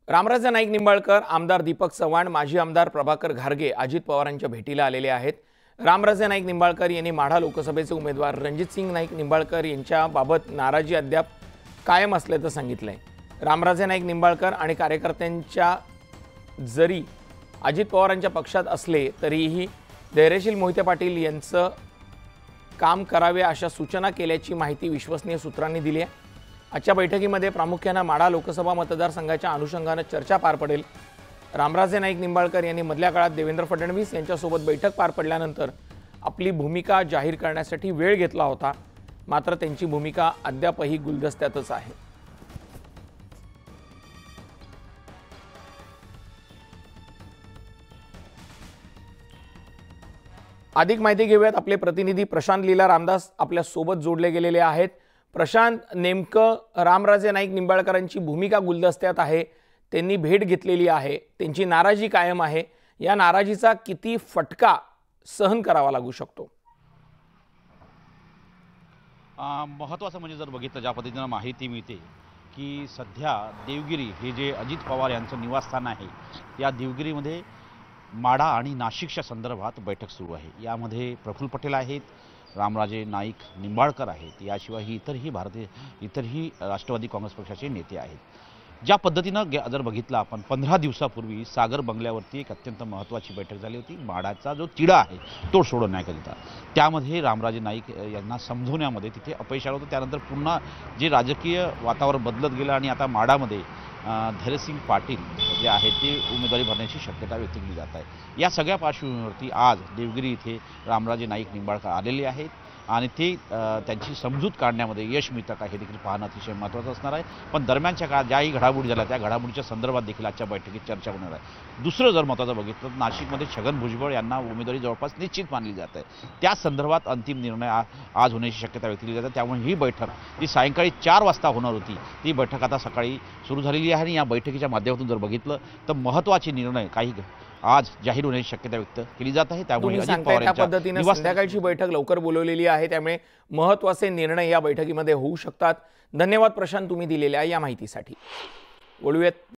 रामराजे नाईक निंबाळकर, आमदार दीपक चव्हाण, माजी आमदार प्रभाकर घारगे अजित पवारांच्या भेटीला आलेले आहेत। रामराजे नाईक निंबाळकर यांनी माढा लोकसभेचे उमेदवार रणजितसिंग नाईक निंबाळकर यांच्याबाबत नाराजी अद्याप कायम असल्याचं सांगितलंय। रामराजे नाईक निंबाळकर आणि कार्यकर्त्यांच्या जरी अजित पवारांच्या पक्षात असले तरीही धैर्यशील मोहिते पाटील यांचं काम करावे अशा सूचना केल्याची माहिती विश्वसनीय सूत्रांनी दिली आहे। आजच्या बैठकीमध्ये प्रामुख्याने माढा लोकसभा मतदारसंघाच्या अनुषंगाने चर्चा पार पडेल। रामराजे नाईक निंबाळकर यांनी मधल्या काळात देवेंद्र फडणवीस यांच्यासोबत बैठक पार पडल्यानंतर आपली भूमिका जाहीर करण्यासाठी वेळ घेतला होता, मात्र त्यांची भूमिका अद्यापही गुलदस्त्यातच आहे। अधिक माहिती घेऊयात, आपले प्रतिनिधी प्रशांत लीला रामदास आपल्या सोबत जोडले गेलेले आहेत। प्रशांत, नेमकं रामराजे नाईक निंबाळकरांची भूमिका गुलदस्त्यात आहे, त्यांनी भेट घेतलेली आहे, त्यांची नाराजी कायम आहे, या नाराजीचा किती फटका सहन करावा लागू शकतो? महत्त्वाचं म्हणजे जर बघितलं ज्या पद्धतीने माहिती मिळते की सध्या देवगिरी हे जे अजित पवार यांचं निवासस्थान आहे, या देवगिरीमध्ये माढा आणि नाशिकच्या संदर्भात बैठक सुरू आहे। यामध्ये प्रफुल्ल पटेल आहेत, रामराजे नाईक निंबाळकर आहेत, याशिवाय इतरही राष्ट्रवादी काँग्रेस पक्षाचे नेते आहेत। ज्या पद्धतीनं जर बघितलं आपण 15 दिवसापूर्वी सागर बंगल्यावरती एक अत्यंत महत्त्वाची बैठक झाली होती। माढाचा जो तिढा आहे तो सोडवण्याकरिता, त्यामध्ये रामराजे नाईक यांना समजवण्यामध्ये तिथे अपयश आलं होतं। त्यानंतर पुन्हा जे राजकीय वातावरण बदलत गेलं आणि आता माढामध्ये धैर्यसिंग पाटील जे आहेत ते उमेदवारी भरण्याची शक्यता व्यक्त केली जात आहे। या सगळ्या पार्श्वभूमीवरती आज देवगिरी इथे रामराजे नाईक निंबाळकर आलेले आहेत आणि ते त्यांची समजूत काढण्यामध्ये यश मिळतं का हे देखील पाहणं अतिशय महत्त्वाचं असणार आहे। पण दरम्यानच्या काळात ज्याही घडामोडी झाल्या त्या घडामोडीच्या संदर्भात देखील आजच्या बैठकीत चर्चा होणार आहे। दुसरं जर महत्त्वाचं बघितलं तर नाशिकमध्ये छगन भुजबळ यांना उमेदवारी जवळपास निश्चित मानली जात आहे। त्या संदर्भात अंतिम निर्णय आज होण्याची शक्यता व्यक्त केली जाते। त्यामुळे ही बैठक जी सायंकाळी 4 वाजता होणार होती ती बैठक आता सकाळी सुरू झालेली आहे आणि या बैठकीच्या माध्यमातून जर बघितलं तर महत्त्वाचे निर्णय काही आज जाहीर होण्याची शक्यता व्यक्त केली जात आहे। त्यामुळे अजित पवार यांच्या पद्धतीने संध्याकाळची बैठक लवकर बोलवलेली आहे, त्यामुळे महत्त्वाचे निर्णय या बैठकीमध्ये होऊ शकतात। धन्यवाद प्रशांत, तुम्ही दिलेल्या या माहितीसाठी। बोलूयात